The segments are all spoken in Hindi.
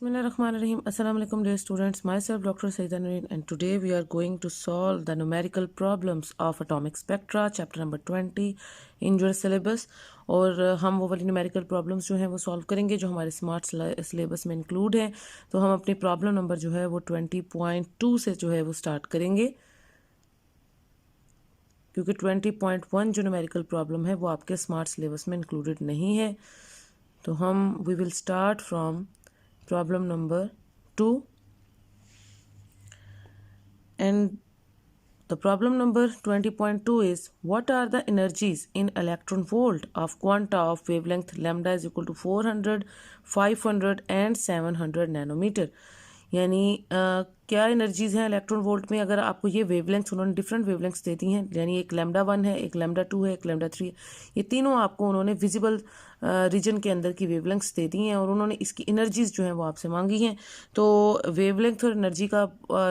Bismillahirrahmanirrahim. Assalamu alaikum dear students. Myself Dr. Saida Noreen and today we are going to solve the numerical problems of atomic spectra chapter number 20 in your syllabus. और हम वो वाली numerical problems जो हैं वो solve करेंगे जो हमारे स्मार्ट syllabus में include हैं. तो हम अपनी problem number जो है वो 20.2 से जो है वो start करेंगे क्योंकि 20.1 जो numerical problem है वो आपके स्मार्ट syllabus में included नहीं है. तो हम we will start from problem number 2 and the problem number 20.2 is what are the energies in electron volt of quanta of wavelength lambda is equal to 400, 500 and 700 nanometer. यानी क्या एनर्जीज़ हैं इलेक्ट्रॉन वोल्ट में. अगर आपको ये वेवलेंथ्स उन्होंने डिफरेंट वेवलेंथ्स दे दी हैं, यानी एक लैम्डा 1 है, एक लैम्डा 2 है, एक लैम्डा 3 है, ये तीनों आपको उन्होंने विजिबल रीजन के अंदर की वेवलेंथ्स दे दी हैं और उन्होंने इसकी एनर्जीज़ जो हैं वो आपसे मांगी हैं. तो वेवलेंथ और एनर्जी का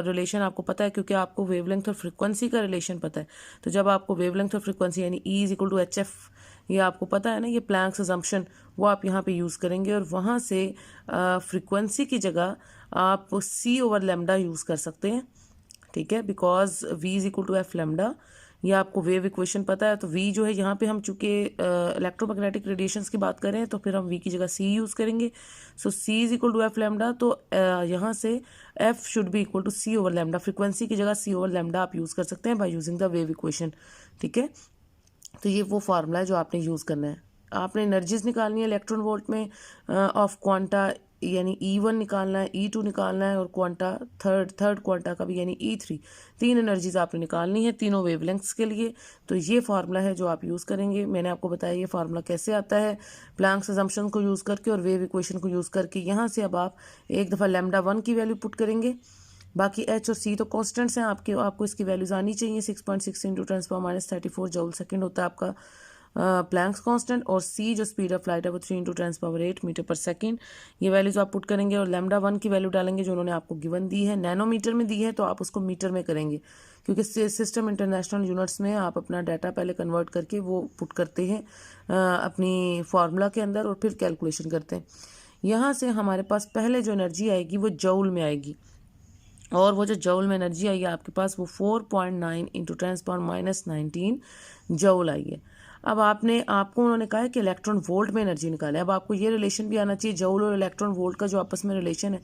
रिलेशन आपको पता है क्योंकि आपको वेवलेंथ और फ्रिक्वेंसी का रिलेशन पता है. तो जब आपको वेवलेंथ और फ्रिक्वेंसी यानी E is equal to H F ये आपको पता है ना, ये प्लैंक्स अजम्पशन वो आप यहाँ पे यूज़ करेंगे और वहाँ से फ्रिक्वेंसी की जगह आप C ओवर लेमडा यूज़ कर सकते हैं. ठीक है, because V is equal to F lambda. ये आपको वेव इक्वेशन पता है. तो V जो है यहाँ पे हम चूँकि इलेक्ट्रोमैग्नेटिक रेडिएशंस की बात करें तो फिर हम V की जगह C यूज़ करेंगे. So C is equal to F lambda. तो यहाँ से F should be equal to C over lambda. Frequency की जगह C ओवर लेमडा आप यूज़ कर सकते हैं by using the wave equation. ठीक है, तो ये वो फार्मूला है जो आपने यूज़ करना है. आपने एनर्जीज निकालनी है इलेक्ट्रॉन वोल्ट में ऑफ क्वांटा, यानी E1 निकालना है, E2 निकालना है और क्वांटा थर्ड क्वांटा का भी यानी E3. तीन एनर्जीज आपने निकालनी है तीनों वेवलेंथ्स के लिए. तो ये फार्मूला है जो आप यूज़ करेंगे. मैंने आपको बताया ये फार्मूला कैसे आता है, प्लैंक्स अजम्पशन को यूज़ करके और वेव इक्वेशन को यूज़ करके. यहाँ से अब आप एक दफ़ा लैम्डा 1 की वैल्यू पुट करेंगे. बाकी H और C तो कॉन्स्टेंट्स हैं आपको इसकी वैल्यूज आनी चाहिए. 6.6 इंटू 10⁻⁻34 जूल सेकेंड होता है आपका प्लैंक्स कांस्टेंट. और C जो स्पीड ऑफ लाइट है वो 3 इंटू 10⁸ मीटर पर सेकेंड. ये वैल्यूज आप पुट करेंगे और लैम्डा 1 की वैल्यू डालेंगे जो उन्होंने आपको गिवन दी है. नैनोमीटर में दी है तो आप उसको मीटर में करेंगे क्योंकि सिस्टम इंटरनेशनल यूनिट्स में आप अपना डाटा पहले कन्वर्ट करके वो पुट करते हैं अपनी फार्मूला के अंदर और फिर कैलकुलेशन करते हैं. यहाँ से हमारे पास पहले जो एनर्जी आएगी वो जूल में आएगी और वो जो जूल में एनर्जी आई है आपके पास वो 4.9 इंटू 10⁻⁻19 जूल आई है. अब आपको उन्होंने कहा है कि इलेक्ट्रॉन वोल्ट में एनर्जी निकाले. अब आपको ये रिलेशन भी आना चाहिए जूल और इलेक्ट्रॉन वोल्ट का जो आपस में रिलेशन है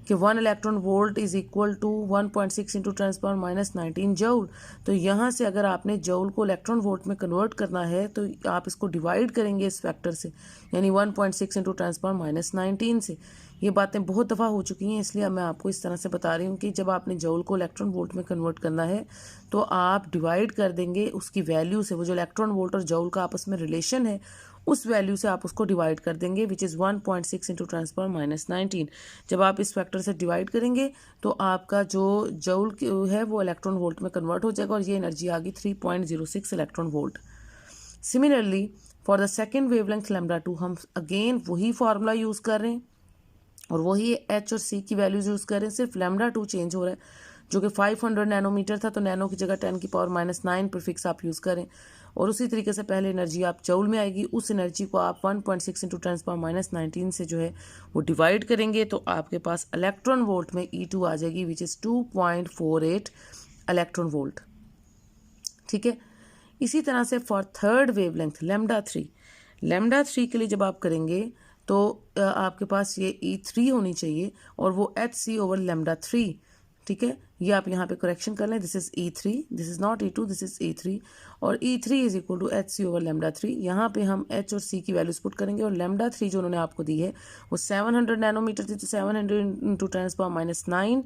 कि 1 electron volt is equal to 1.6 into 10⁻⁻19 joule. तो यहाँ से अगर आपने जूल को इलेक्ट्रॉन वोल्ट में कन्वर्ट करना है तो आप इसको डिवाइड करेंगे इस फैक्टर से, यानी 1.6 इंटू 10⁻⁻19 से. ये बातें बहुत दफ़ा हो चुकी हैं इसलिए मैं आपको इस तरह से बता रही हूँ कि जब आपने जूल को इलेक्ट्रॉन वोल्ट में कन्वर्ट करना है तो आप डिवाइड कर देंगे उसकी वैल्यू से. वो जो इलेक्ट्रॉन वोल्ट और जूल का आपस में रिलेशन है उस वैल्यू से आप उसको डिवाइड कर देंगे विच इज़ 1.6 इंटू 10⁻⁻19. जब आप इस फैक्टर से डिवाइड करेंगे तो आपका जो जूल है वो इलेक्ट्रॉन वोल्ट में कन्वर्ट हो जाएगा और ये एनर्जी आ गई 3.06 electron volt. Similarly for the second wavelength lambda 2 हम अगेन वही फार्मूला यूज़ कर रहे हैं और वही H और C की वैल्यूज यूज़ कर रहे हैं. सिर्फ लैम्डा 2 चेंज हो रहा है जो कि 500 नैनोमीटर था तो नैनो की जगह 10⁻⁻9 प्रीफिक्स आप यूज़ करें. और उसी तरीके से पहले एनर्जी आप जूल में आएगी, उस एनर्जी को आप 1.6 इंटू 10⁻⁻19 से जो है वो डिवाइड करेंगे तो आपके पास इलेक्ट्रॉन वोल्ट में E2 आ जाएगी विच इज़ 2.48 इलेक्ट्रॉन वोल्ट. ठीक है, इसी तरह से फॉर थर्ड वेवलेंथ लैम्डा 3 के लिए जब आप करेंगे तो आपके पास ये E3 होनी चाहिए और वो HC ओवर लैम्डा 3. ठीक है, ये आप यहाँ पे करेक्शन कर लें. This is E3, this is not E2, this is E3 और E3 is equal to HC over lambda 3. यहाँ पे हम H और C की वैल्यूज पुट करेंगे और लैम्डा 3 जो उन्होंने आपको दी है वो 700 नैनोमीटर थी तो 700 इंटू 10⁻⁻9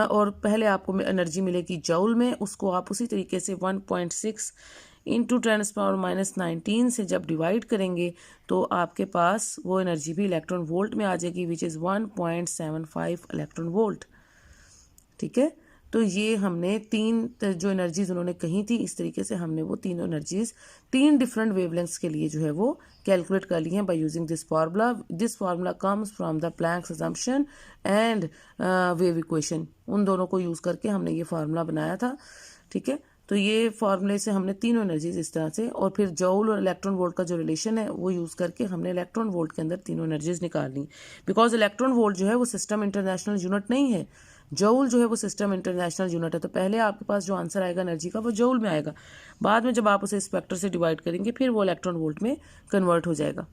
और पहले आपको एनर्जी मिलेगी जूल में, उसको आप उसी तरीके से 1.6 इंटू 10⁻⁻19 से जब डिवाइड करेंगे तो आपके पास वो एनर्जी भी इलेक्ट्रॉन वोल्ट में आ जाएगी विच इज़ 1.75 इलेक्ट्रॉन वोल्ट. ठीक है, तो ये हमने तीन जो एनर्जीज उन्होंने कही थी इस तरीके से हमने वो तीनों एनर्जीज तीन डिफरेंट वेवलेंथ्स के लिए जो है वो कैलकुलेट कर ली हैं by using this formula. This formula comes from the Planck's assumption and wave equation. उन दोनों को यूज़ करके हमने ये फार्मूला बनाया था. ठीक है, तो ये फॉर्मूले से हमने तीनों एनर्जीज इस तरह से, और फिर जूल और इलेक्ट्रॉन वोल्ट का जो रिलेशन है वो यूज़ करके हमने इलेक्ट्रॉन वोल्ट के अंदर तीनों एनर्जीज निकालनी। बिकॉज इलेक्ट्रॉन वोल्ट जो है वो सिस्टम इंटरनेशनल यूनिट नहीं है, जूल जो है वो सिस्टम इंटरनेशनल यूनिट है। तो पहले आपके पास जो आंसर आएगा एनर्जी का वो जूल में आएगा, बाद में जब आप उसे स्पेक्टर से डिवाइड करेंगे फिर वो इलेक्ट्रॉन वोल्ट में कन्वर्ट हो जाएगा।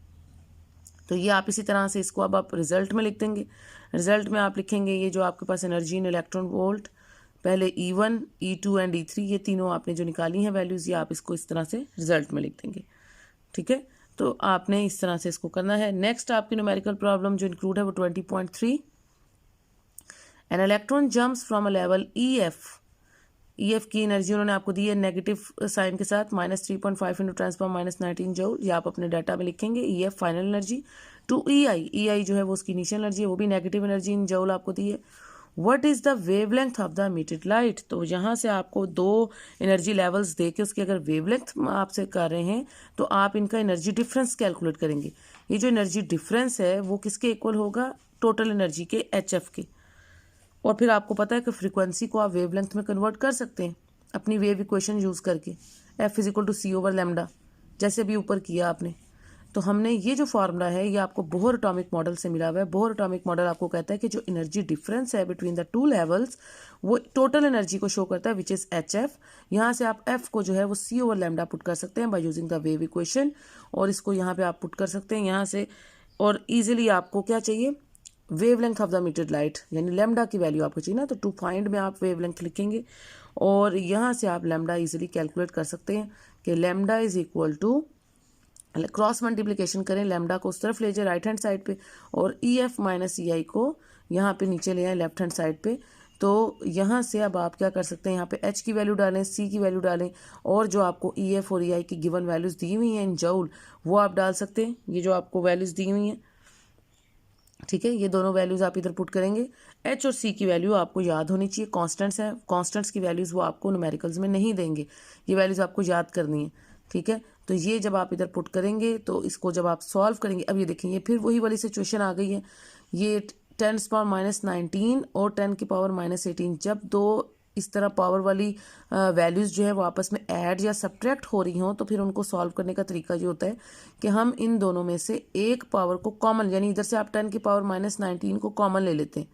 तो ये आप इसी तरह से इसको अब आप रिजल्ट में लिख देंगे। रिजल्ट में आप लिखेंगे ये जो आपके पास एनर्जी इन इलेक्ट्रॉन वोल्ट, पहले E1, E2 एंड E3, ये तीनों आपने जो निकाली हैं वैल्यूज़, ये आप इसको इस तरह से रिजल्ट में लिख देंगे। ठीक है, तो आपने इस तरह से इसको करना है। नेक्स्ट आपकी न्यूमेरिकल प्रॉब्लम जो इंक्लूड है वो 20.3, an electron jumps from a level EF की एनर्जी उन्होंने आपको दी है नेगेटिव साइन के साथ, -3.5 इंटू ट्रांस पावर -19 जूल, ये आप अपने डाटा में लिखेंगे। EF final energy to EI जो है वो उसकी इनिशियल एनर्जी है, वो भी नेगेटिव एनर्जी इन जूल आपको दी है। What is the wavelength of the emitted light, तो यहाँ से आपको दो एनर्जी लेवल्स दे के उसकी अगर वेवलेंथ आपसे कर रहे हैं तो आप इनका एनर्जी डिफरेंस कैलकुलेट करेंगे। ये जो एनर्जी डिफरेंस है वो किसके इक्वल होगा, टोटल एनर्जी के, HF के। और फिर आपको पता है कि फ्रीक्वेंसी को आप वेवलेंथ में कन्वर्ट कर सकते हैं अपनी वेव इक्वेशन यूज़ करके, F = C/λ, जैसे भी ऊपर किया आपने। तो हमने ये जो फार्मूला है ये आपको बोहर एटॉमिक मॉडल से मिला हुआ है। बोहर एटॉमिक मॉडल आपको कहता है कि जो एनर्जी डिफरेंस है बिटवीन द टू लेवल्स वो टोटल एनर्जी को शो करता है, विच इज़ HF। यहाँ से आप F को जो है वो C/λ पुट कर सकते हैं by using the wave equation, और इसको यहाँ पे आप पुट कर सकते हैं यहाँ से। और ईजिली आपको क्या चाहिए, wavelength of the emitted light, यानी लैम्डा की वैल्यू आपको चाहिए ना, तो टू फाइंड में आप वेवलेंथ लिखेंगे और यहाँ से आप लैम्डा इजीली कैलकुलेट कर सकते हैं कि lambda is equal to, cross multiplication करें, लैम्डा को उस तरफ ले जाए राइट हैंड साइड पे, और EF - EI को यहाँ पे नीचे ले आए लेफ्ट हैंड साइड पे। तो यहाँ से अब आप क्या कर सकते हैं, यहाँ पे H की वैल्यू डालें, C की वैल्यू डालें, और जो आपको EF और EI की गिवन वैल्यूज़ दी हुई हैं इन जूल वो आप डाल सकते हैं, ये जो आपको वैल्यूज़ दी हुई हैं। ठीक है, ये दोनों वैल्यूज़ आप इधर पुट करेंगे। H और C की वैल्यू आपको याद होनी चाहिए, कॉन्स्टेंट्स हैं, कॉन्स्टेंट्स की वैल्यूज़ वो आपको न्यूमेरिकल्स में नहीं देंगे, ये वैल्यूज़ आपको याद करनी है। ठीक है, तो ये जब आप इधर पुट करेंगे तो इसको जब आप सॉल्व करेंगे, अब ये देखेंगे फिर वही वाली सिचुएशन आ गई है, ये 10⁻⁻19 और 10⁻18, जब दो इस तरह पावर वाली वैल्यूज़ जो है वो आपस में ऐड या सब्ट्रैक्ट हो रही हों, तो फिर उनको सॉल्व करने का तरीका ये होता है कि हम इन दोनों में से एक पावर को कॉमन, यानी इधर से आप 10⁻⁻19 को कॉमन ले लेते हैं।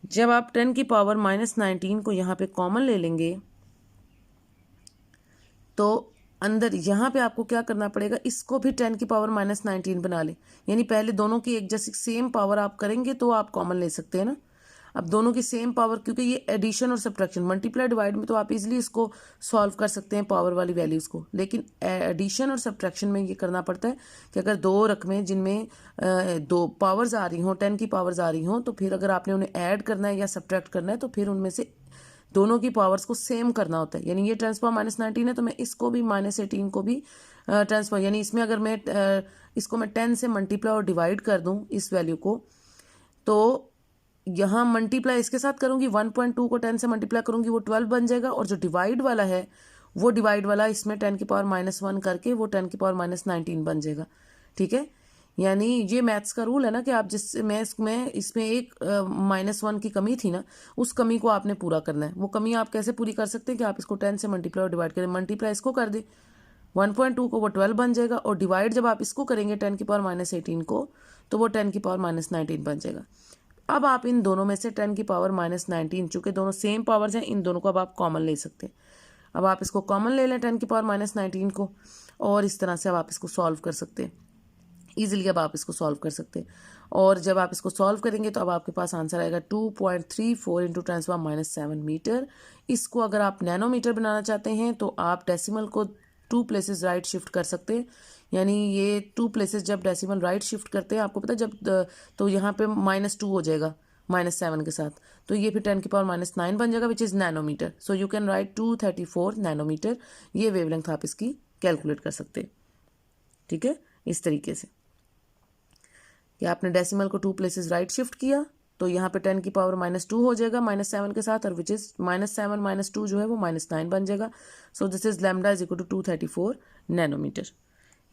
जब आप 10⁻⁻19 को यहाँ पे कॉमन ले लेंगे तो अंदर यहाँ पे आपको क्या करना पड़ेगा, इसको भी 10⁻⁻19 बना लें, यानी पहले दोनों की एक जैसी सेम पावर आप करेंगे तो आप कॉमन ले सकते हैं ना। अब दोनों की सेम पावर, क्योंकि ये एडिशन और सब्ट्रैक्शन, मल्टीप्लाई डिवाइड में तो आप इजीली इसको सॉल्व कर सकते हैं पावर वाली वैल्यूज़ को, लेकिन एडिशन और सब्ट्रैक्शन में ये करना पड़ता है कि अगर दो रकमें जिनमें दो पावर्स आ रही हों, 10 की पावर्स आ रही हों, तो फिर अगर आपने उन्हें ऐड करना है या सब्ट्रैक्ट करना है तो फिर उनमें से दोनों की पावर्स को सेम करना होता है। यानी ये 10⁻⁻19 है तो मैं इसको भी -18 को भी ट्रांसफर, यानी इसमें अगर मैं इसको मैं 10 से मल्टीप्लाई और डिवाइड कर दूं इस वैल्यू को, तो यहाँ मल्टीप्लाई इसके साथ करूँगी, 1.2 को 10 से मल्टीप्लाई करूँगी वो 12 बन जाएगा, और जो डिवाइड वाला है वो डिवाइड वाला इसमें 10⁻⁻1 करके वो 10⁻⁻19 बन जाएगा। ठीक है, यानी ये मैथ्स का रूल है ना कि आप जिस मैं इसमें एक -1 की कमी थी ना, उस कमी को आपने पूरा करना है। वो कमी आप कैसे पूरी कर सकते हैं कि आप इसको 10 से मल्टीप्लाई और डिवाइड करें, मल्टीप्लाई इसको कर दें 1.2 को, वो 12 बन जाएगा, और डिवाइड जब आप इसको करेंगे 10⁻⁻18 को तो वो 10⁻⁻19 बन जाएगा। अब आप इन दोनों में से 10⁻⁻19, चूँकि दोनों सेम पावर्स हैं, इन दोनों को अब आप कॉमन ले सकते हैं। अब आप इसको कॉमन ले लें 10⁻⁻19 को, और इस तरह से अब आप इसको सॉल्व कर सकते हैं ईजिली। अब आप इसको सॉल्व कर सकते हैं, और जब आप इसको सॉल्व करेंगे तो अब आपके पास आंसर आएगा 2.34 इंटू 10⁻⁻7 मीटर। इसको अगर आप नैनोमीटर बनाना चाहते हैं तो आप डेसिमल को 2 प्लेसेस राइट शिफ्ट कर सकते हैं, यानी ये 2 प्लेसेस जब डेसिमल राइट शिफ्ट करते हैं, आपको पता है जब तो यहाँ पे -2 हो जाएगा -7 के साथ, तो ये फिर 10⁻⁻9 बन जाएगा, which is nanometre. So you can write 234 nanometre. ये वेवलेंथ आप इसकी कैलकुलेट कर सकते हैं। ठीक है, इस तरीके से कि आपने डेसिमल को 2 प्लेसेस राइट शिफ्ट किया तो यहाँ पे 10⁻⁻2 हो जाएगा -7 के साथ, और विच इज़ -7 - 2 जो है वो -9 बन जाएगा। So this is lambda is equal to 234 nanometre.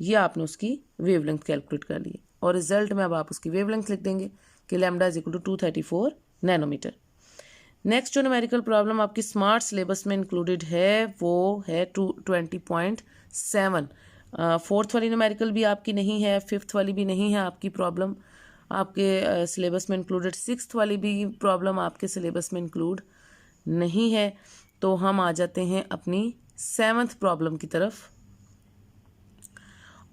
ये आपने उसकी वेवलेंथ कैलकुलेट कर ली, और रिजल्ट में अब आप उसकी वेवलेंथ लिख देंगे कि lambda is equal to 234 nanometre. Next जो न्यूमेरिकल प्रॉब्लम आपकी स्मार्ट सिलेबस में इंक्लूडेड है वो है 20.7। फोर्थ वाली न्यूमेरिकल भी आपकी नहीं है, फिफ्थ वाली भी नहीं है आपकी प्रॉब्लम आपके सिलेबस में इंक्लूडेड, सिक्स्थ वाली भी प्रॉब्लम आपके सिलेबस में इंक्लूड नहीं है। तो हम आ जाते हैं अपनी सेवन्थ प्रॉब्लम की तरफ।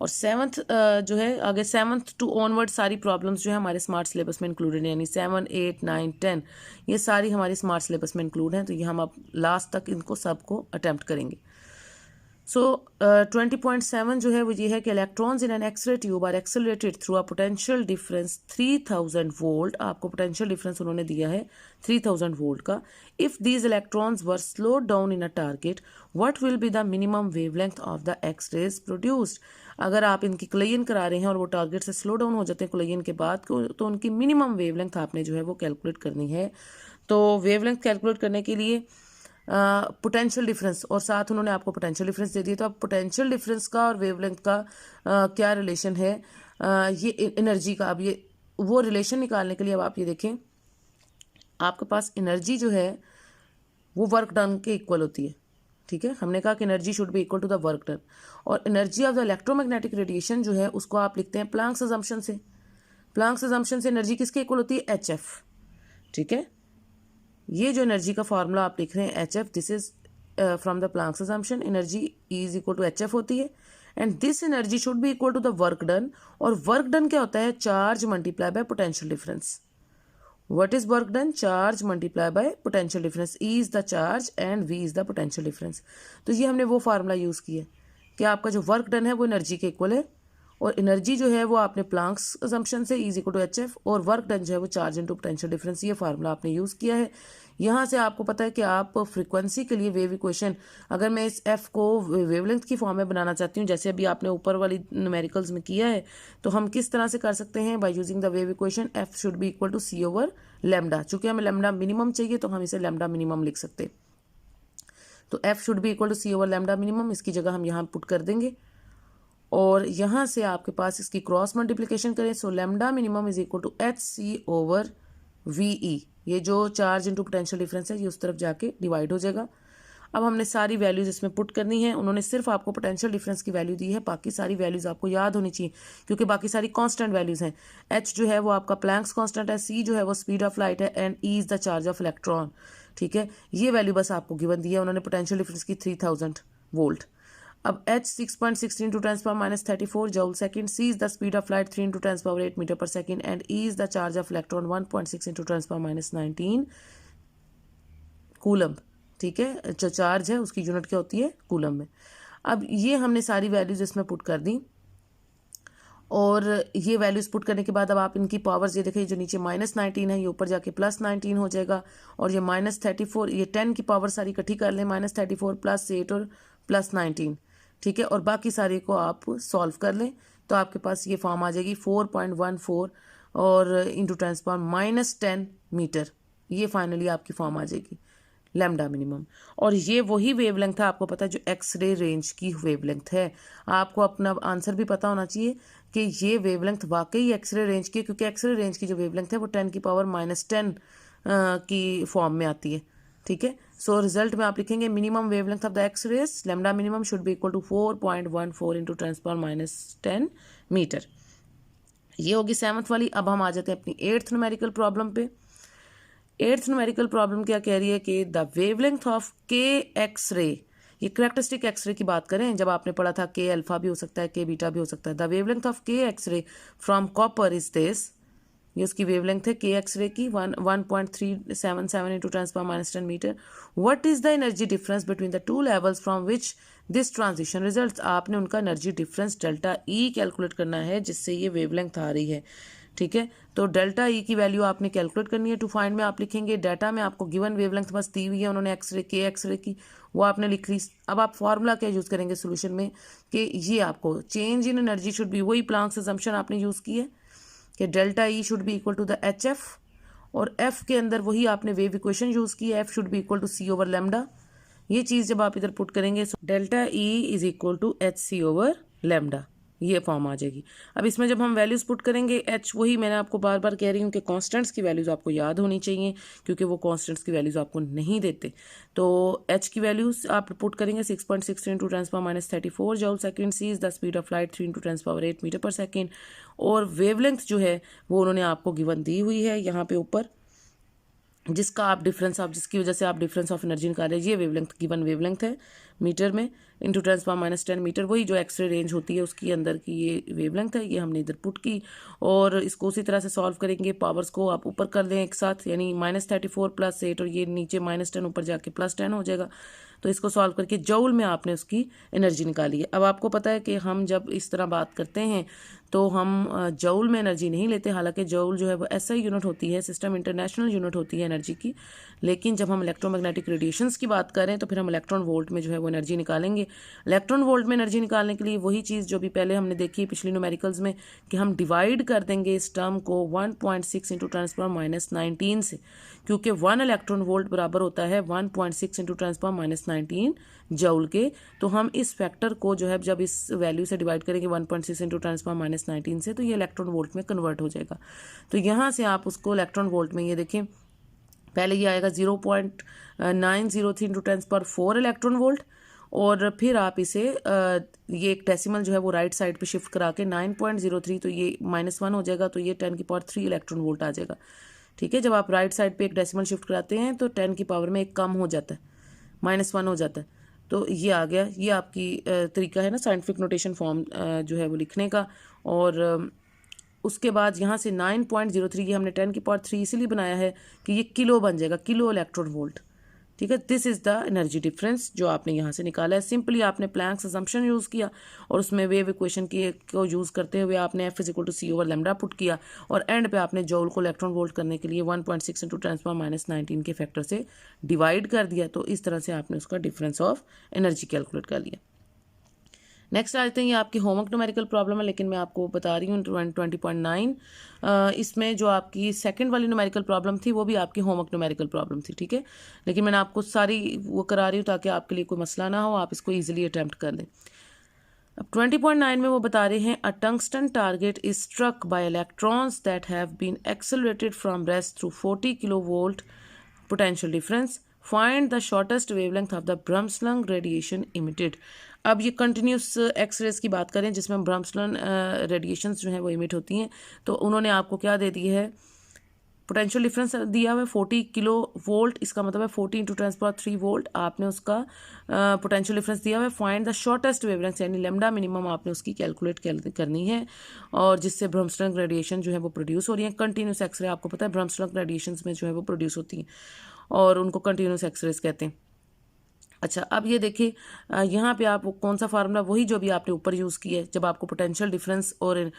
और सेवन्थ जो है आगे सेवन्थ टू ऑनवर्ड सारी प्रॉब्लम्स जो है हमारे स्मार्ट सिलेबस में इंक्लूडेड है, यानी 7, 8, 9, 10 ये सारी हमारी स्मार्ट सिलेबस में इंक्लूड हैं। तो ये हम अब लास्ट तक इनको सबको अटेम्प्ट करेंगे। सो 20.7 जो है वो ये है कि electrons in an X-ray tube are accelerated through a potential difference 3000 volt. आपको पोटेंशियल डिफरेंस उन्होंने दिया है 3000 वोल्ट का। If these electrons were slow down in a target what will be the minimum wavelength of the X-rays produced. अगर आप इनकी क्लेयन करा रहे हैं और वो टारगेट से स्लो डाउन हो जाते हैं क्लेयन के बाद, तो उनकी मिनिमम वेवलेंथ आपने जो है वो कैलकुलेट करनी है। तो वेवलेंथ कैलकुलेट करने के लिए पोटेंशियल डिफरेंस और साथ उन्होंने आपको पोटेंशियल डिफरेंस दे दिया। तो अब पोटेंशियल डिफरेंस का और वेवलेंथ का क्या रिलेशन है, ये एनर्जी का। अब ये वो रिलेशन निकालने के लिए अब आप ये देखें, आपके पास एनर्जी जो है वो वर्क डन के इक्वल होती है। ठीक है, हमने कहा कि energy should be equal to the work done. और energy of the electromagnetic radiation जो है उसको आप लिखते हैं प्लांक्स अजम्पशन से। प्लांक्स अजम्पशन से एनर्जी किसके इक्वल होती है, HF। ठीक है, ये जो एनर्जी का फॉर्मूला आप लिख रहे हैं HF, this is from the Planck's assumption, energy is equal to HF होती है। And this energy should be equal to the work done. और वर्क डन क्या होता है, charge multiply by potential difference. What is work done? Charge multiply by potential difference. E is the charge and V is the potential difference. तो ये हमने वो फार्मूला यूज़ किया कि आपका जो वर्क डन है वो एनर्जी के इक्वल है, और एनर्जी जो है वो आपने प्लांक्स अजम्पशन से E is equal to HF, और वर्क डन जो है वो चार्ज इनटू पोटेंशियल डिफरेंस, ये फार्मूला आपने यूज़ किया है। यहाँ से आपको पता है कि आप फ्रीक्वेंसी के लिए वेव इक्वेशन, अगर मैं इस F को वेवलेंथ की फॉर्म में बनाना चाहती हूँ जैसे अभी आपने ऊपर वाली न्यूमेरिकल्स में किया है, तो हम किस तरह से कर सकते हैं, by using the wave equation F should be equal to C over lambda. चूंकि हमें लैम्डा मिनिमम चाहिए तो हम इसे लैम्डा मिनिमम लिख सकते हैं। तो F should be equal to C over lambda minimum, इसकी जगह हम यहाँ पुट कर देंगे। और यहाँ से आपके पास इसकी क्रॉस मल्टीप्लिकेशन करें, so lambda minimum is equal to HC over VE। ये जो चार्ज इंटू पोटेंशियल डिफरेंस है ये उस तरफ जाके डिवाइड हो जाएगा। अब हमने सारी वैल्यूज इसमें पुट करनी है। उन्होंने सिर्फ आपको पोटेंशियल डिफरेंस की वैल्यू दी है, बाकी सारी वैल्यूज आपको याद होनी चाहिए क्योंकि बाकी सारी कांस्टेंट वैल्यूज हैं। H जो है वो आपका प्लैंक्स कांस्टेंट है, C जो है वो स्पीड ऑफ लाइट है, and E is the charge of electron. ठीक है, ये वैल्यू बस आपको गिवन दी है उन्होंने पोटेंशियल डिफरेंस की 3000 वोल्ट। अब H 6.16 into 10 to the minus 34 joule second, C is the speed of light 3 into 10 to the power 8 meter per second, and E is the charge of electron 1.6 into 10 to the power minus 19 coulomb. ठीक है, जो चार्ज है उसकी यूनिट क्या होती है, कूलम में। अब ये हमने सारी वैल्यूज इसमें पुट कर दी, और ये वैल्यूज पुट करने के बाद अब आप इनकी पावर्स ये देखिए, जो नीचे -19 है ये ऊपर जाके +19 हो जाएगा, और ये -34, ये 10 की पावर सारी इकट्ठी कर लें, -34 +8 और +19। ठीक है, और बाकी सारे को आप सॉल्व कर लें तो आपके पास ये फॉर्म आ जाएगी 4.14 और इंटू 10 पावर -10 मीटर। ये फाइनली आपकी फॉर्म आ जाएगी लैम्डा मिनिमम। और ये वही वेवलेंथ है, आपको पता है, जो एक्सरे रेंज की वेवलेंथ है। आपको अपना आंसर भी पता होना चाहिए कि ये वेवलेंथ वाकई एक्सरे रेंज की, क्योंकि एक्सरे रेंज की जो वेवलेंथ है वो 10 की पावर -10 की फॉर्म में आती है। ठीक है, सो रिजल्ट में आप लिखेंगे minimum wavelength of the X-rays lambda minimum should be equal to 4.14 into 10 power -10 metre. ये होगी सेवन्थ वाली। अब हम आ जाते हैं अपनी 8th न्यूमेरिकल प्रॉब्लम पे। 8th न्यूमेरिकल प्रॉब्लम क्या कह रही है कि the wavelength of K x ray, ये करेक्टरिस्टिक एक्सरे की बात करें, जब आपने पढ़ा था के अल्फा भी हो सकता है, के बीटा भी हो सकता है। The wavelength of K X-ray from copper is this, ये उसकी वेवलेंथ है के एक्सरे की 1.377 into 10 power -10 metre. What is the energy difference between the two levels from which this transition results. आपने उनका energy difference delta E calculate करना है जिससे ये वेवलेंथ आ रही है। ठीक है, तो डेल्टा ई की वैल्यू आपने कैलकुलेट करनी है। टू फाइंड में आप लिखेंगे, डाटा में आपको गिवन वेवलेंथ बस दी हुई है उन्होंने एक्सरे के एक्सरे की, वो आपने लिख ली। अब आप फार्मूला क्या यूज़ करेंगे सोल्यूशन में कि ये आपको change in energy should be, वही प्लांक्स असम्पशन आपने यूज़ की है कि delta E should be equal to the HF, और F के अंदर वही आपने वेव इक्वेशन यूज़ की है, F should be equal to C over lambda. ये चीज़ जब आप इधर पुट करेंगे, delta E is equal to HC over lambda. ये फॉर्म आ जाएगी। अब इसमें जब हम वैल्यूज़ पुट करेंगे एच, वही मैंने आपको बार बार कह रही हूँ कि कांस्टेंट्स की वैल्यूज़ आपको याद होनी चाहिए, क्योंकि वो कांस्टेंट्स की वैल्यूज़ आपको नहीं देते। तो एच की वैल्यूज़ आप पुट करेंगे 6.63 into 10⁻34 joule second, C is the speed of light 3 into 10⁸ metre per second. और वेवलेंथ जो है वो उन्होंने आपको गिवन दी हुई है यहाँ पे ऊपर, जिसका आप डिफरेंस, आप जिसकी वजह से आप डिफरेंस ऑफ एनर्जी निकालें। ये वेवलेंथ गिवन वेवलेंथ है मीटर में, इंटू 10⁻10 मीटर, वही जो एक्सरे रेंज होती है उसकी अंदर की ये वेवलेंथ है। ये हमने इधर पुट की और इसको उसी तरह से सॉल्व करेंगे। पावर्स को आप ऊपर कर दें एक साथ, यानी -34 + 8 और ये नीचे -10 ऊपर जाके +10 हो जाएगा। तो इसको सॉल्व करके जूल में आपने उसकी एनर्जी निकाली है। अब आपको पता है कि हम जब इस तरह बात करते हैं तो हम जूल में एनर्जी नहीं लेते, हालांकि जूल जो है वो एसआई यूनिट होती है, सिस्टम इंटरनेशनल यूनिट होती है एनर्जी की। लेकिन जब हम इलेक्ट्रोमैग्नेटिक रेडिएशंस की बात करें तो फिर हम इलेक्ट्रॉन वोल्ट में जो है वो एनर्जी निकालेंगे। इलेक्ट्रॉन वोल्ट में एनर्जी निकालने के लिए वही चीज़ जो भी पहले हमने देखी पिछली न्यूमेरिकल्स में, कि हम डिवाइड कर देंगे इस टर्म को 1.6 इंटू 10⁻19 से, क्योंकि 1 इलेक्ट्रॉन वोल्ट बराबर होता है 1.6 इंटू 10⁻19 जूल के। तो हम इस फैक्टर को जो है जब इस वैल्यू से डिवाइड करेंगे 1.6 इंटू 10⁻19 से, तो ये इलेक्ट्रॉन वोल्ट में कन्वर्ट हो जाएगा। तो यहाँ से आप उसको इलेक्ट्रॉन वोल्ट में, ये देखें पहले ये आएगा 0.903 इंटू 10⁴ इलेक्ट्रॉन वोल्ट, और फिर आप इसे ये एक डेसिमल जो है वो राइट साइड पे शिफ्ट करा के 9.03, तो ये -1 हो जाएगा, तो ये 10⁻³ इलेक्ट्रॉन वोल्ट आ जाएगा। ठीक है, जब आप राइट साइड पे एक डेसिमल शिफ्ट कराते हैं तो 10 की पावर में एक कम हो जाता है, -1 हो जाता है। तो ये आ गया, ये आपकी तरीका है ना साइंटिफिक नोटेशन फॉर्म जो है वो लिखने का। और उसके बाद यहाँ से 9.03 ये हमने 10⁻³ इसीलिए बनाया है कि ये किलो बन जाएगा, किलो इलेक्ट्रॉन वोल्ट। ठीक है, this is the energy difference जो आपने यहाँ से निकाला है। सिंपली आपने प्लैंक्स असम्पशन यूज़ किया और उसमें वेव इक्वेशन को यूज़ करते हुए आपने F = c/λ पुट किया, और एंड पे आपने जूल को इलेक्ट्रॉन वोल्ट करने के लिए 1.6 इंटू 10⁻19 के फैक्टर से डिवाइड कर दिया। तो इस तरह से आपने उसका डिफरेंस ऑफ एनर्जी कैलकुलेट कर लिया। नेक्स्ट आते हैं, ये आपकी होमवर्क न्यूमेरिकल प्रॉब्लम है, लेकिन मैं आपको बता रही हूँ 20.9 इसमें जो आपकी सेकंड वाली न्यूमेरिकल प्रॉब्लम थी वो भी आपकी होमवर्क न्यूमेरिकल प्रॉब्लम थी। ठीक है, लेकिन मैंने आपको सारी वो करा रही हूँ ताकि आपके लिए कोई मसला ना हो, आप इसको ईजिली अटैम्प्ट कर लें। अब 20.9 में वो बता रहे हैं, a tungsten target is struck by electrons that have been accelerated from rest through 40 kilovolt potential difference, find the shortest wavelength of the bremsstrahlung radiation emitted. अब ये कंटिन्यूस एक्सरेज की बात करें जिसमें ब्रह्मस्लंग रेडिएशंस जो हैं वो इमिट होती हैं, तो उन्होंने आपको क्या दे दिया है, पोटेंशियल डिफरेंस दिया हुआ है 40 किलो वोल्ट, इसका मतलब है 40 इंटू 10⁻³ वोल्ट। आपने उसका पोटेंशियल डिफरेंस दिया हुआ है। फाइंड द शॉर्टेस्ट वेवलेंथ यानी लैम्डा मिनिमम आपने उसकी कैलकुलेट करनी है, और जिससे ब्रह्मस्लंग रेडिएशन जो है वो प्रोड्यूस हो रही है। कंटिन्यूस एक्सरे आपको पता है ब्रह्मस्लंग रेडिएशंस में जो है वो प्रोड्यूस होती हैं और उनको कंटिन्यूस एक्सरेज कहते हैं। अच्छा, अब ये देखिए यहाँ पे आप कौन सा फार्मूला, वही जो भी आपने ऊपर यूज़ किया है, जब आपको पोटेंशियल डिफरेंस और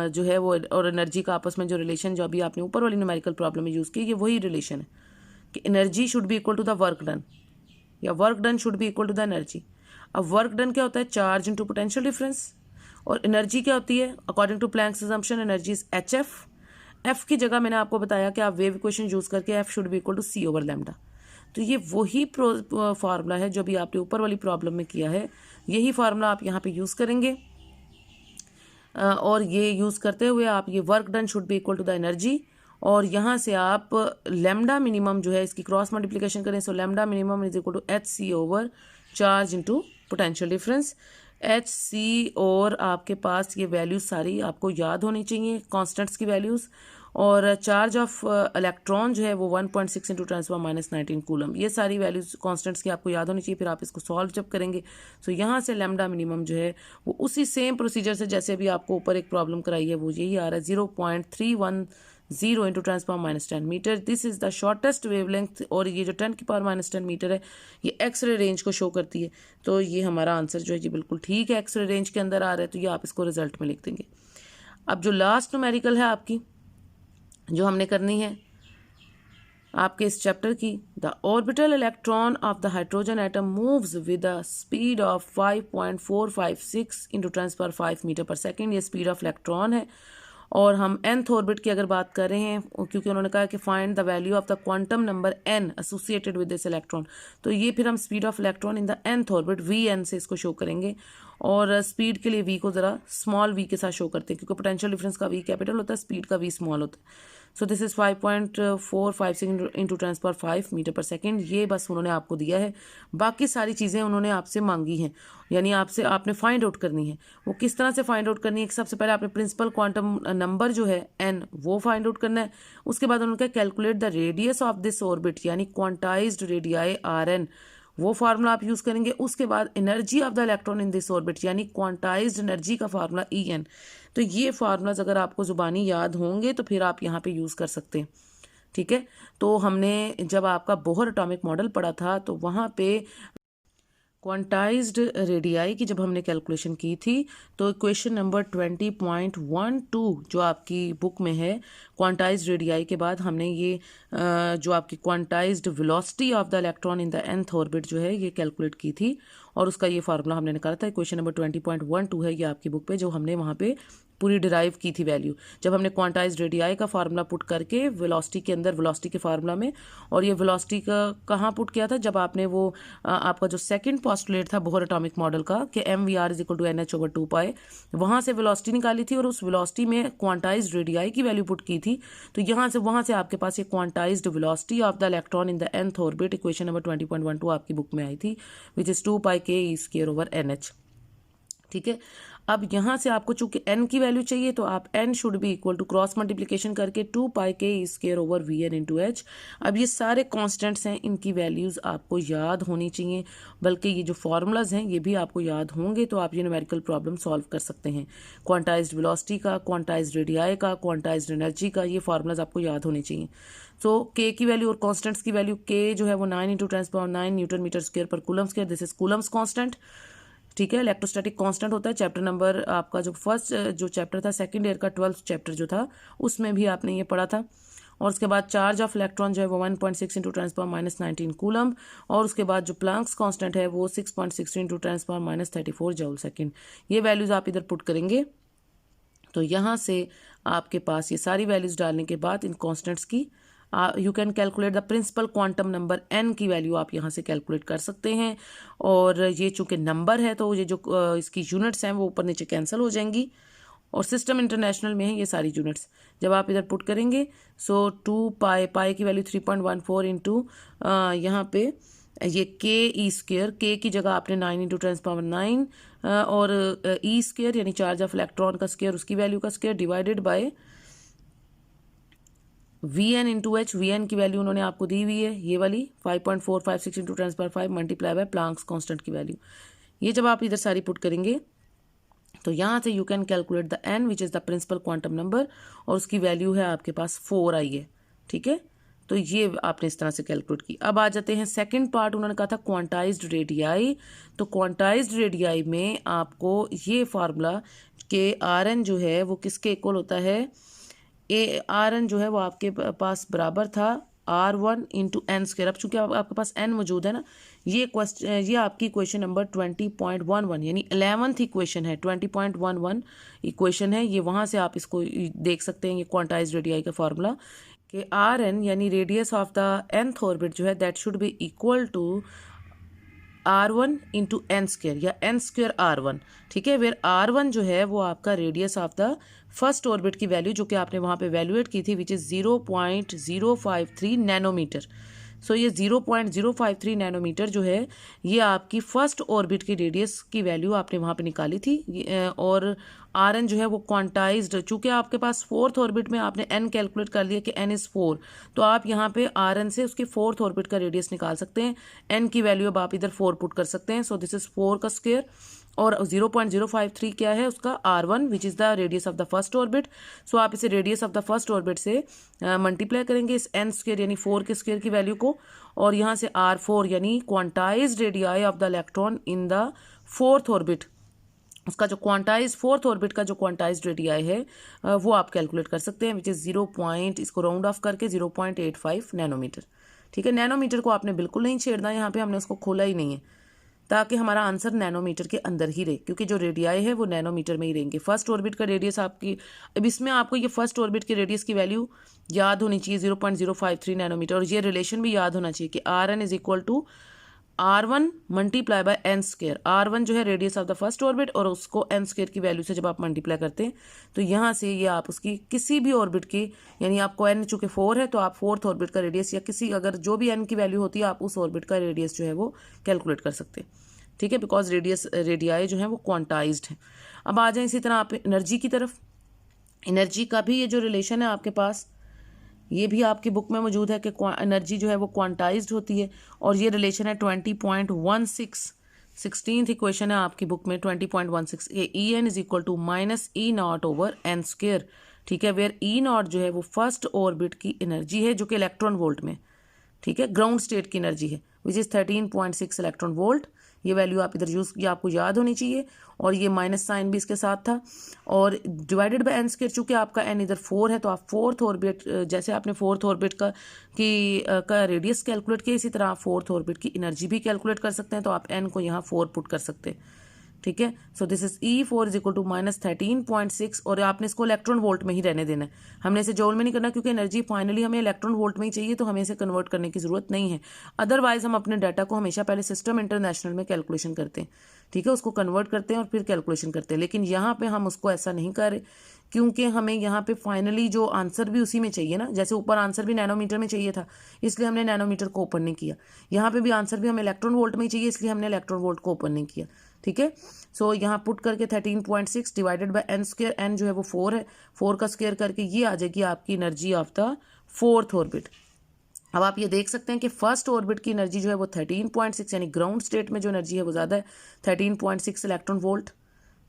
जो है वो और एनर्जी का आपस में जो रिलेशन जो अभी आपने ऊपर वाली न्यूमेरिकल प्रॉब्लम में यूज़ की, ये वही रिलेशन है कि energy should be equal to the work done, या work done should be equal to the energy. अब वर्क डन क्या होता है, चार्ज इंटू पोटेंशियल डिफरेंस, और एनर्जी क्या होती है, according to Planck's assumption energy is HF। F की जगह मैंने आपको बताया कि आप वेव इक्वेशन यूज़ करके F should be equal to c/λ। तो ये वही फार्मूला है जो भी आपने ऊपर वाली प्रॉब्लम में किया है, यही फार्मूला आप यहाँ पे यूज़ करेंगे। और ये यूज़ करते हुए आप ये work done should be equal to the energy, और यहाँ से आप लैम्डा मिनिमम जो है इसकी क्रॉस मल्टीप्लिकेशन करें, so lambda minimum is equal to HC charge into potential difference. HC, और आपके पास ये वैल्यूज सारी आपको याद होनी चाहिए, कॉन्स्टेंट्स की वैल्यूज़, और चार्ज ऑफ इलेक्ट्रॉन जो है वो 1.6 इंटू 10⁻19 कूलम, ये सारी वैल्यूज कॉन्स्टेंट्स की आपको याद होनी चाहिए। फिर आप इसको सॉल्व जब करेंगे तो यहाँ से लैम्डा मिनिमम जो है वो उसी सेम प्रोसीजर से जैसे अभी आपको ऊपर एक प्रॉब्लम कराई है वो यही आ रहा है, 0.310 into 10⁻10 metre. This is the shortest wavelength, और ये जो 10⁻10 मीटर है ये एक्सरे रेंज को शो करती है। तो ये हमारा आंसर जो है ये बिल्कुल ठीक है, एक्सरे रेंज के अंदर आ रहा है, तो ये आप इसको रिजल्ट में लिख देंगे। अब जो लास्ट न्यूमेरिकल है आपकी जो हमने करनी है आपके इस चैप्टर की, the orbital electron of the hydrogen atom moves with a speed of 5.456 into 10⁵ metre per second, ये स्पीड ऑफ इलेक्ट्रॉन है। और हम nth ऑर्बिट की अगर बात कर रहे हैं, क्योंकि उन्होंने कहा कि find the value of the quantum number n associated with this electron, तो ये फिर हम speed of electron in the nth orbit Vn से इसको शो करेंगे। और स्पीड के लिए v को ज़रा स्मॉल v के साथ शो करते हैं, क्योंकि पोटेंशियल डिफरेंस का v कैपिटल होता है, स्पीड का v स्मॉल होता है। So this is 5.456 into 10⁵ metre per second. ये बस उन्होंने आपको दिया है, बाकी सारी चीज़ें उन्होंने आपसे मांगी हैं, यानी आपने फाइंड आउट करनी है। वो किस तरह से फाइंड आउट करनी है? सबसे पहले आपने प्रिंसिपल क्वांटम नंबर जो है n वो फाइंड आउट करना है। उसके बाद उन्होंने कहा calculate the radius of this orbit, यानी क्वांटाइज्ड रेडियाई Rn, वो फार्मूला आप यूज करेंगे। उसके बाद energy of the electron in this orbit, यानी क्वांटाइज्ड एनर्जी का फार्मूला En। तो ये फार्मूलाज अगर आपको जुबानी याद होंगे तो फिर आप यहाँ पे यूज कर सकते हैं, ठीक है। तो हमने जब आपका बोहर एटॉमिक मॉडल पढ़ा था तो वहाँ पे क्वांटाइज्ड रेडियाई की जब हमने कैलकुलेशन की थी तो इक्वेशन नंबर 20.12 जो आपकी बुक में है, क्वांटाइज्ड रेडियाई के बाद हमने ये जो आपकी quantized velocity of the electron in the nth orbit जो है ये कैलकुलेट की थी, और उसका ये फार्मूला हमने निकाला था। इक्वेशन नंबर 20.12 है ये आपकी बुक पे, जो हमने वहाँ पे पूरी डिराइव की थी वैल्यू, जब हमने क्वांटाइज्ड रेडियाई का फार्मूला पुट करके वेलोसिटी के अंदर, वेलोसिटी के फार्मूला में, और ये वेलोसिटी का कहाँ पुट किया था? जब आपने वो आपका जो सेकंड पोस्टुलेट था बोहर एटॉमिक मॉडल का कि mvr = nh/2π, वहाँ से वेलोसिटी निकाली थी और उस वेलोसिटी में क्वांटाइज्ड रेडियाई की वैल्यू पुट की थी। तो वहाँ से आपके पास ये quantized velocity of the electron in the nth orbit equation number 20.12 आपकी बुक में आई थी, विच इज़ 2πk⁴ ठीक है। अब यहाँ से आपको चूंकि n की वैल्यू चाहिए तो आप n should be equal to cross multiplication करके 2πk⁴ Vn/h। अब ये सारे कांस्टेंट्स हैं, इनकी वैल्यूज़ आपको याद होनी चाहिए, बल्कि ये जो फार्मूलाज हैं ये भी आपको याद होंगे, तो आप ये न्यूमेरिकल प्रॉब्लम सॉल्व कर सकते हैं। क्वांटाइज्ड वेलोसिटी का, क्वांटाइज्ड रेडियाई का, क्वांटाइज्ड एनर्जी का, ये फार्मूलाज आपको याद होने चाहिए। सो k की वैल्यू और कांस्टेंट्स की वैल्यू, k जो है वो 9 × 10⁹ न्यूटन मीटर स्क्वायर पर coulomb square, this is Coulomb's constant, ठीक है। इलेक्ट्रोस्टैटिक कांस्टेंट होता है। चैप्टर नंबर आपका जो फर्स्ट जो चैप्टर था सेकंड ईयर का 12th चैप्टर जो था उसमें भी आपने ये पढ़ा था। और उसके बाद चार्ज ऑफ इलेक्ट्रॉन जो है वो 1.6 × 10⁻⁻19 कूलम, और उसके बाद जो प्लैंक्स कांस्टेंट है वो 6.63 × 10⁻34 जूल सेकंड। ये वैल्यूज आप इधर पुट करेंगे तो यहाँ से आपके पास ये सारी वैल्यूज डालने के बाद इन कांस्टेंट्स की you can calculate the principal quantum number n की वैल्यू आप यहाँ से कैलकुलेट कर सकते हैं। और ये चूंकि नंबर है तो ये जो इसकी यूनिट्स हैं वो ऊपर नीचे कैंसिल हो जाएंगी, और सिस्टम इंटरनेशनल में है ये सारी यूनिट्स। जब आप इधर पुट करेंगे सो 2π की वैल्यू 3.14 इंटू यहाँ पे ये k⁴, k की जगह आपने 9 × 10⁻9 और e² यानी चार्ज ऑफ इलेक्ट्रॉन का स्क्वायर, उसकी वैल्यू का square, divided by Vn/h। Vn की वैल्यू उन्होंने आपको दी हुई है ये वाली 5.456 × 10⁵ मल्टीप्लाई बाय प्लैंक्स कांस्टेंट की वैल्यू। ये जब आप इधर सारी पुट करेंगे तो यहाँ से you can calculate the n which is the principal quantum number, और उसकी वैल्यू है आपके पास 4 आई है, ठीक है। तो ये आपने इस तरह से कैलकुलेट की। अब आ जाते हैं सेकंड पार्ट, उन्होंने कहा था क्वांटाइज्ड रेडियाई। तो क्वांटाइज्ड रेडियाई में आपको ये फार्मूला के Rn जो है वो किसके इक्वल होता है? Rn जो है वो आपके पास बराबर था R1 × n²। अब चूंकि आपके पास n मौजूद है ना, ये आपकी क्वेश्चन नंबर 20.11 यानी 11th इक्वेशन है, 20.11 इक्वेशन है ये। वहाँ से आप इसको देख सकते हैं, ये क्वांटाइज्ड रेडियाई का फार्मूला कि Rn यानी radius of the nth orbit जो है that should be equal to R1 × n² या n² R1, ठीक है। वेयर R1 जो है वो आपका radius of the first orbit की वैल्यू जो कि आपने वहाँ पे वैल्यूएट की थी विच इज़ 0.053 नैनोमीटर। सो ये 0.053 नैनोमीटर जो है ये आपकी फर्स्ट ऑर्बिट की रेडियस की वैल्यू आपने वहाँ पे निकाली थी। और Rn जो है वो क्वांटाइज्ड, चूंकि आपके पास फोर्थ ऑर्बिट में आपने n कैलकुलेट कर लिया कि n इज़ 4, तो आप यहाँ पे Rn से उसके फोर्थ ऑर्बिट का रेडियस निकाल सकते हैं। n की वैल्यू अब आप इधर 4 पुट कर सकते हैं। सो दिस इज़ 4 का स्क्वायर, और 0.053 क्या है उसका R1 which is the radius of the first orbit. So आप इसे radius of the first orbit से मल्टीप्लाई करेंगे इस n² यानी 4 के स्क्वायर की वैल्यू को, और यहाँ से R4 यानी quantized radii of the electron in the fourth orbit, उसका जो क्वांटाइज फोर्थ ऑर्बिट का जो क्वांटाइज्ड रेडियाई है वो आप कैलकुलेट कर सकते हैं, विच इज़ 0. इसको राउंड ऑफ करके 0.85 नैनोमीटर, ठीक है। नैनोमीटर को आपने बिल्कुल नहीं छेड़ना, यहाँ पे हमने उसको खोला ही नहीं है। ताकि हमारा आंसर नैनोमीटर के अंदर ही रहे, क्योंकि जो रेडियाई है वो नैनोमीटर में ही रहेंगे। फर्स्ट ऑर्बिट का रेडियस आपकी, अब इसमें आपको ये फर्स्ट ऑर्बिट के रेडियस की वैल्यू याद होनी चाहिए 0.053 नैनोमीटर, और ये रिलेशन भी याद होना चाहिए कि Rn is equal to R1 multiply by n square. R1 जो है radius of the first orbit, और उसको n स्क्वायर की वैल्यू से जब आप मल्टीप्लाई करते हैं तो यहाँ से ये आप उसकी किसी भी ऑर्बिट की, यानी आपको n चूंकि 4 है तो आप फोर्थ ऑर्बिट का रेडियस या किसी अगर जो भी n की वैल्यू होती है आप उस ऑर्बिट का रेडियस जो है वो कैलकुलेट कर सकते हैं। ठीक है, बिकॉज रेडियाई जो है वो क्वांटाइज्ड है। अब आ जाए इसी तरह आप एनर्जी की तरफ। एनर्जी का भी ये जो रिलेशन है आपके पास, ये भी आपकी बुक में मौजूद है कि एनर्जी जो है वो क्वांटाइज्ड होती है, और ये रिलेशन है 20.16। 16th इक्वेशन है आपकी बुक में 20.16। ये En is equal to minus E nought over n square. ठीक है, वेयर ई नॉट जो है वो फर्स्ट ऑर्बिट की एनर्जी है जो कि इलेक्ट्रॉन वोल्ट में, ठीक है, ग्राउंड स्टेट की एनर्जी है विच इज़ 13.6 इलेक्ट्रॉन वोल्ट। ये वैल्यू आप इधर यूज़, ये आपको याद होनी चाहिए, और ये माइनस साइन भी इसके साथ था, और डिवाइडेड बाय एन स्क्वायर, चूँकि आपका एन इधर 4 है तो आप फोर्थ ऑर्बिट, जैसे आपने फोर्थ ऑर्बिट का रेडियस कैलकुलेट किया, इसी तरह आप फोर्थ ऑर्बिट की एनर्जी भी कैलकुलेट कर सकते हैं। तो आप एन को यहाँ 4 पुट कर सकते हैं। ठीक है, so this is E4 is equal to minus 13.6, और आपने इसको इलेक्ट्रॉन वोल्ट में ही रहने देना है, हमने इसे जूल में नहीं करना, क्योंकि एनर्जी फाइनली हमें इलेक्ट्रॉन वोल्ट में ही चाहिए, तो हमें इसे कन्वर्ट करने की जरूरत नहीं है। अदरवाइज हम अपने डाटा को हमेशा पहले सिस्टम इंटरनेशनल में कैलकुलेशन करते हैं, ठीक है, उसको कन्वर्ट करते हैं और फिर कैलकुलेशन करते हैं। लेकिन यहाँ पे हम उसको ऐसा नहीं कर रहे, क्योंकि हमें यहाँ पे फाइनली जो आंसर भी उसी में चाहिए ना, जैसे ऊपर आंसर भी नैनोमीटर में चाहिए था, इसलिए हमने नैनोमीटर को ओपन नहीं किया। यहाँ पे भी आंसर भी हमें इलेक्ट्रॉन वोल्ट में ही चाहिए, इसलिए हमने इलेक्ट्रॉन वोल्ट को ओपन नहीं किया। ठीक है, सो यहाँ पुट करके 13.6 divided by n square, n जो है वो 4 है, 4 का स्क्वायर करके ये आ जाएगी आपकी energy of the fourth orbit. अब आप ये देख सकते हैं कि फर्स्ट ऑर्बिट की एनर्जी जो है वो 13.6, यानी ग्राउंड स्टेट में जो एनर्जी है वो ज़्यादा है, 13.6 इलेक्ट्रॉन वोल्ट।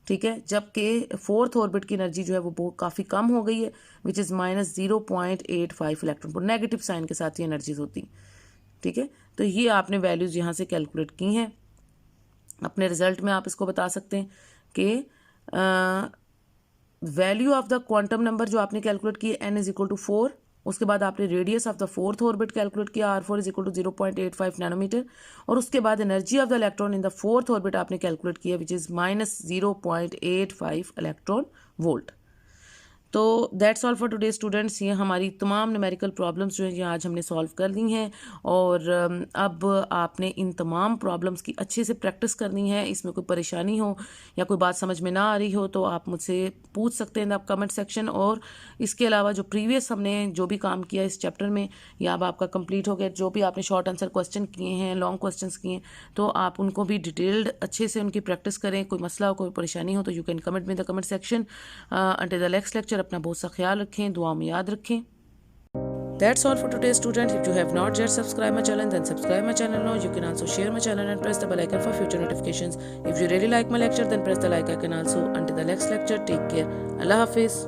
ठीक है, जबकि फोर्थ ऑर्बिट की एनर्जी जो है वो बहुत काफ़ी कम हो गई है, which is minus 0.85 electron volt. Negative sign के साथ ये एनर्जीज होती। ठीक है, तो ये आपने वैल्यूज़ यहाँ से कैलकुलेट की हैं। अपने रिजल्ट में आप इसको बता सकते हैं कि value of the quantum number जो आपने कैलकुलेट किए n इज इक्वल टू 4, उसके बाद आपने radius of the fourth orbit calculate किया R4 is equal to 0.85 nanometre, और उसके बाद energy of the electron in the fourth orbit आपने कैलकुलेट किया which is minus 0.85 electron volt. तो that's all for today students. ये हमारी तमाम न्यूमेरिकल प्रॉब्लम्स जो है ये आज हमने सॉल्व कर दी हैं, और अब आपने इन तमाम प्रॉब्लम्स की अच्छे से प्रैक्टिस करनी है। इसमें कोई परेशानी हो या कोई बात समझ में ना आ रही हो तो आप मुझसे पूछ सकते हैं आप कमेंट सेक्शन, और इसके अलावा जो प्रीवियस हमने जो भी काम किया इस चैप्टर में, या अब आपका कंप्लीट हो गया, जो भी आपने शॉर्ट आंसर क्वेश्चन किए हैं, लॉन्ग क्वेश्चन किए हैं, तो आप उनको भी डिटेल्ड अच्छे से उनकी प्रैक्टिस करें। कोई मसला हो, कोई परेशानी हो तो यू कैन कमेंट में the comment section. Until the next lecture, अपना बहुत सा ख्याल रखें, दुआ में याद रखें। That's all for today, students. If you have not yet subscribed my channel, then subscribe my channel now. You can also share my channel and press the bell icon for future notifications. If you really like my lecture, then press the like icon also. Until the next lecture, take care. Allah Hafiz.